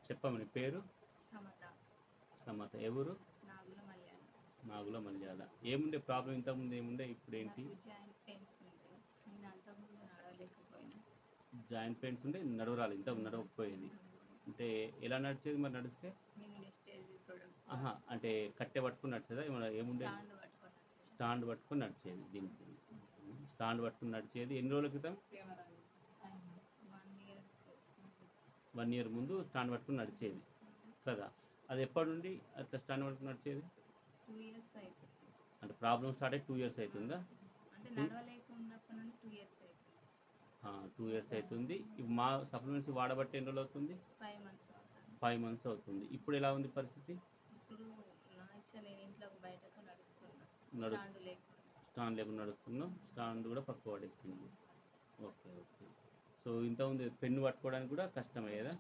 చెప్పమని పేరు సమత. సమత. ఎవరు? నాగుల మల్యాల. నాగుల మల్యాల. ఏముండే ప్రాబ్లం ఇంతకుముందు ఏముండే ఇప్పుడు ఏంటి? నాకు జాయింట్ పెయిన్స్ ఉండే. నేను అంతకుముందు నడవలేకపోయినా. జాయింట్ పెయిన్స్ ఉండే నడవరాలి, ఇంత నడవకపోయేది. అంటే ఎలా నడిచేది మరి నడిస్తే? నేను వెస్టేజ్ ప్రొడక్ట్స్ అంటే కట్టె పట్టుకుని నడిచేదా? ఏమన్నా ఏముండే? స్టాండ్ పట్టుకొని వచ్చేది. స్టాండ్ పట్టుకొని నడిచేది. దీనికి స్టాండ్ పట్టుకుని నడిచేది. ఎన్ని రోజుల క్రితం? 1 ఇయర్. 1 ఇయర్ ముందు స్టాండ్ పట్టుకుని నడిచేది కదా. అది ఎప్పటి నుండి అట్లా స్టాండ్ పట్టుకుని నడిచేది? 2 ఇయర్స్ అవుతుంది. అంటే ప్రాబ్లమ్ స్టార్ట్ అయ్యి 2 ఇయర్స్ అవుతుందా? అంటే నడవలేకున్నప్పటి నుండి 2 ఇయర్స్ అవుతుంది. 2 ఇయర్స్ అవుతుంది. ఇప్పుడు మా సప్లిమెంట్స్ వాడబట్టి ఎన్ని రోజులు అవుతుంది? 5 మంత్స్ అవుతుంది. 5 మంత్స్ అవుతుంది. ఇప్పుడు ఎలా ఉంది పరిస్థితి? ఇప్పుడు నా ఇచ్చ నేను ఇంట్లోకి బయటకు నడుస్తున్నా. నడు స్టాండ్ లేకుండా. స్టాండ్ లేకుండా నడుస్తున్నాం. స్టాండ్ కూడా పక్క పడేస్తుంది. ఓకే. సో ఇంతకుముందు పెన్ను పట్టుకోవడానికి కూడా కష్టమయ్యేదా?